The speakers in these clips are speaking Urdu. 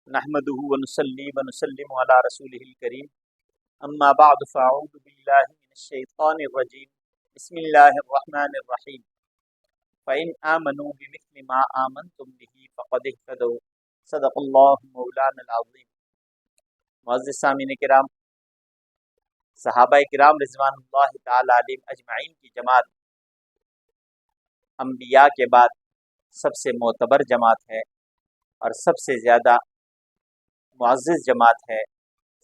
نحمده ونصلي ونسلم على رسوله الكريم اما بعد فاعوذ بالله من الشيطان الرجيم بسم الله الرحمن الرحيم فإن آمنوا بمثل ما آمنتم به فقد اهتدوا صدق اللہ مولانا العظیم۔ معزز سامعین کرام، صحابہ کرام رضوان اللہ تعالی علیہم اجمعین کی جماعت انبیاء کے بعد سب سے معتبر جماعت ہے اور سب سے زیادہ معزز جماعت ہے۔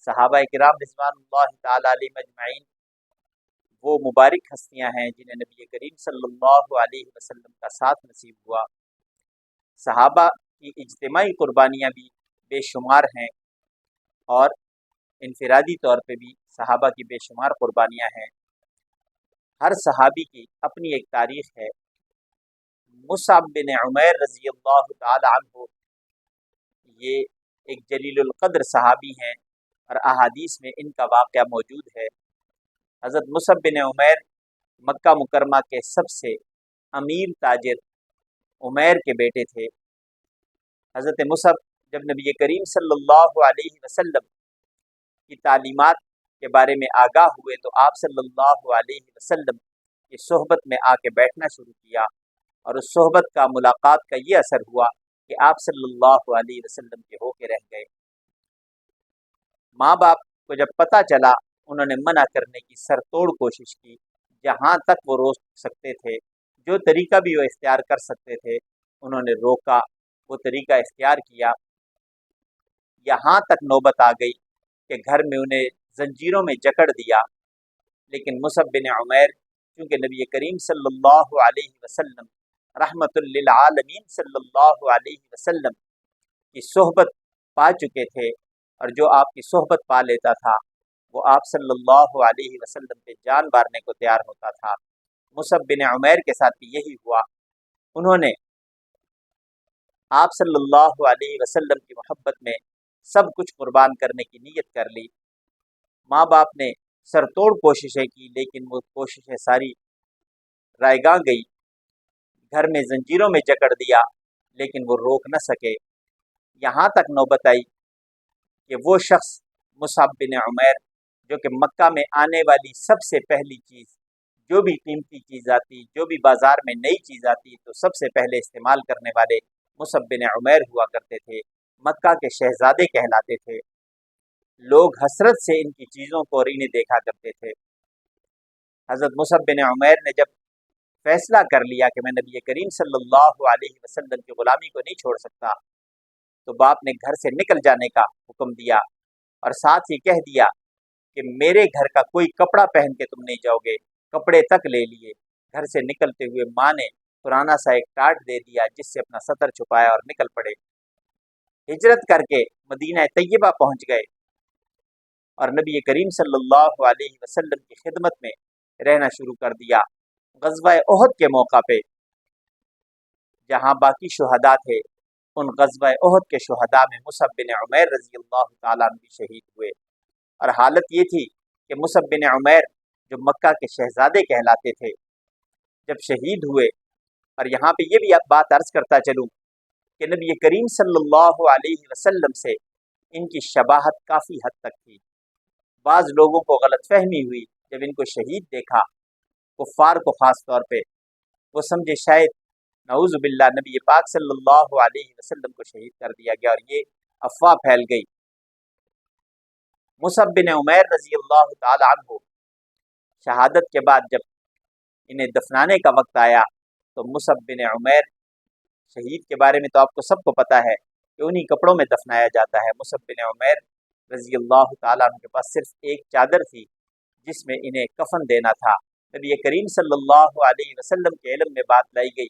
صحابہ کرام رضوان اللہ تعالی علیہم اجمعین وہ مبارک ہستیاں ہیں جنہیں نبی کریم صلی اللہ علیہ وسلم کا ساتھ نصیب ہوا۔ صحابہ کی اجتماعی قربانیاں بھی بے شمار ہیں اور انفرادی طور پہ بھی صحابہ کی بے شمار قربانیاں ہیں۔ ہر صحابی کی اپنی ایک تاریخ ہے۔ مصعب بن عمیر رضی اللہ تعالی عنہ یہ ایک جلیل القدر صحابی ہیں اور احادیث میں ان کا واقعہ موجود ہے۔ حضرت مصعب بن عمیر مکہ مکرمہ کے سب سے امیر تاجر عمیر کے بیٹے تھے۔ حضرت مصعب جب نبی کریم صلی اللہ علیہ وسلم کی تعلیمات کے بارے میں آگاہ ہوئے تو آپ صلی اللہ علیہ وسلم کی صحبت میں آ کے بیٹھنا شروع کیا، اور اس صحبت کا ملاقات کا یہ اثر ہوا کہ آپ صلی اللہ علیہ وسلم کے ہو کے رہ گئے۔ ماں باپ کو جب پتہ چلا انہوں نے منع کرنے کی سر توڑ کوشش کی، جہاں تک وہ روک سکتے تھے، جو طریقہ بھی وہ اختیار کر سکتے تھے انہوں نے روکا، وہ طریقہ اختیار کیا۔ یہاں تک نوبت آ گئی کہ گھر میں انہیں زنجیروں میں جکڑ دیا، لیکن مصعب بن عمیر چونکہ نبی کریم صلی اللہ علیہ وسلم رحمت للعالمین صلی اللہ علیہ وسلم کی صحبت پا چکے تھے، اور جو آپ کی صحبت پا لیتا تھا وہ آپ صلی اللہ علیہ وسلم پہ جان مارنے کو تیار ہوتا تھا۔ مصعب بن عمیر کے ساتھ بھی یہی ہوا۔ انہوں نے آپ صلی اللہ علیہ وسلم کی محبت میں سب کچھ قربان کرنے کی نیت کر لی۔ ماں باپ نے سر توڑ کوششیں کی، لیکن وہ کوششیں ساری رائیگاں گئی۔ گھر میں زنجیروں میں جکڑ دیا، لیکن وہ روک نہ سکے۔ یہاں تک نوبت آئی کہ وہ شخص مصعب بن عمیر جو کہ مکہ میں آنے والی سب سے پہلی چیز، جو بھی قیمتی چیز آتی، جو بھی بازار میں نئی چیز آتی تو سب سے پہلے استعمال کرنے والے مصعب بن عمیر ہوا کرتے تھے۔ مکہ کے شہزادے کہلاتے تھے۔ لوگ حسرت سے ان کی چیزوں کو رینے دیکھا کرتے تھے۔ حضرت مصعب بن عمیر نے جب فیصلہ کر لیا کہ میں نبی کریم صلی اللہ علیہ وسلم کی غلامی کو نہیں چھوڑ سکتا، تو باپ نے گھر سے نکل جانے کا حکم دیا، اور ساتھ ہی کہہ دیا کہ میرے گھر کا کوئی کپڑا پہن کے تم نہیں جاؤ گے۔ کپڑے تک لے لیے۔ گھر سے نکلتے ہوئے ماں نے پرانا سا ایک ٹاٹ دے دیا جس سے اپنا سطر چھپایا اور نکل پڑے۔ ہجرت کر کے مدینہ طیبہ پہنچ گئے اور نبی کریم صلی اللہ علیہ وسلم کی خدمت میں رہنا شروع کر دیا۔ غزوہ احد کے موقع پہ جہاں باقی شہداء تھے، ان غزوہ احد کے شہداء میں مصعب بن عمیر رضی اللہ تعالیٰ عنہ بھی شہید ہوئے، اور حالت یہ تھی کہ مصعب بن عمیر جو مکہ کے شہزادے کہلاتے تھے جب شہید ہوئے، اور یہاں پہ یہ بھی بات عرض کرتا چلوں کہ نبی کریم صلی اللہ علیہ وسلم سے ان کی شباہت کافی حد تک تھی۔ بعض لوگوں کو غلط فہمی ہوئی جب ان کو شہید دیکھا، کفار کو خاص طور پہ، وہ سمجھے شاید نعوذ باللہ نبی پاک صلی اللہ علیہ وسلم کو شہید کر دیا گیا، اور یہ افواہ پھیل گئی۔ مصعب بن عمیر رضی اللہ تعالی عنہ شہادت کے بعد جب انہیں دفنانے کا وقت آیا تو مصعب بن عمیر شہید کے بارے میں تو آپ کو سب کو پتہ ہے کہ انہی کپڑوں میں دفنایا جاتا ہے۔ مصعب بن عمیر رضی اللہ تعالیٰ عنہ کے پاس صرف ایک چادر تھی جس میں انہیں کفن دینا تھا۔ نبی کریم صلی اللہ علیہ وسلم کے علم میں بات لائی گئی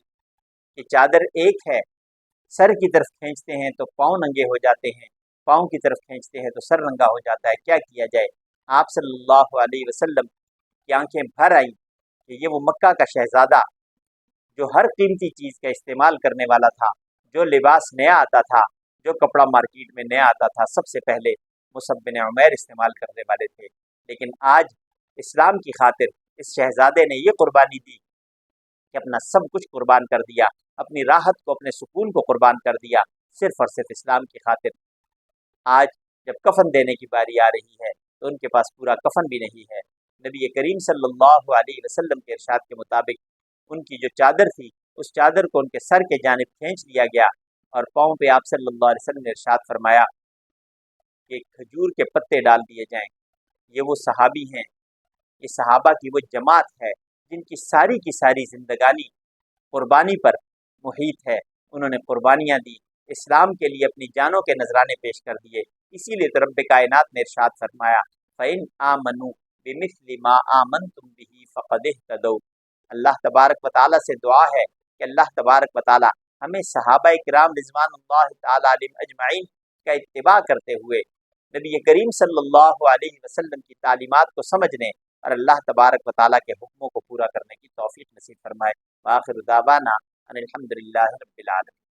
کہ چادر ایک ہے، سر کی طرف کھینچتے ہیں تو پاؤں ننگے ہو جاتے ہیں، پاؤں کی طرف کھینچتے ہیں تو سر ننگا ہو جاتا ہے، کیا کیا جائے؟ آپ صلی اللہ علیہ وسلم کی آنکھیں بھر آئیں کہ یہ وہ مکہ کا شہزادہ جو ہر قیمتی چیز کا استعمال کرنے والا تھا، جو لباس نیا آتا تھا، جو کپڑا مارکیٹ میں نیا آتا تھا، سب سے پہلے مصعب بن عمیر استعمال کرنے والے تھے۔ لیکن آج اسلام کی خاطر اس شہزادے نے یہ قربانی دی کہ اپنا سب کچھ قربان کر دیا، اپنی راحت کو، اپنے سکون کو قربان کر دیا، صرف اور صرف اسلام کی خاطر۔ آج جب کفن دینے کی باری آ رہی ہے تو ان کے پاس پورا کفن بھی نہیں ہے۔ نبی کریم صلی اللہ علیہ وسلم کے ارشاد کے مطابق ان کی جو چادر تھی اس چادر کو ان کے سر کے جانب کھینچ لیا گیا اور پاؤں پہ آپ صلی اللہ علیہ وسلم نے ارشاد فرمایا کہ کھجور کے پتے ڈال دیے جائیں۔ یہ وہ صحابی ہیں، یہ صحابہ کی وہ جماعت ہے جن کی ساری زندگانی قربانی پر محیط ہے۔ انہوں نے قربانیاں دی، اسلام کے لیے اپنی جانوں کے نذرانے پیش کر دیے۔ اسی لیے تو رب کائنات نے ارشاد فرمایا فَإِنْ آمَنُوا بِمِثْلِ مَا آمَنْتُمْ بِهِ فَقَدِ اهْتَدَوْا۔ اللہ تبارک و تعالیٰ سے دعا ہے کہ اللہ تبارک و تعالیٰ ہمیں صحابہ کرام رضوان اللہ تعالیٰ علیہم اجمعین کا اتباع کرتے ہوئے نبی کریم صلی اللہ علیہ وسلم کی تعلیمات کو سمجھنے اور اللہ تبارک و تعالیٰ کے حکموں کو پورا کرنے کی توفیق نصیب فرمائے۔ وآخر دعوانا ان الحمد للہ رب العالمین۔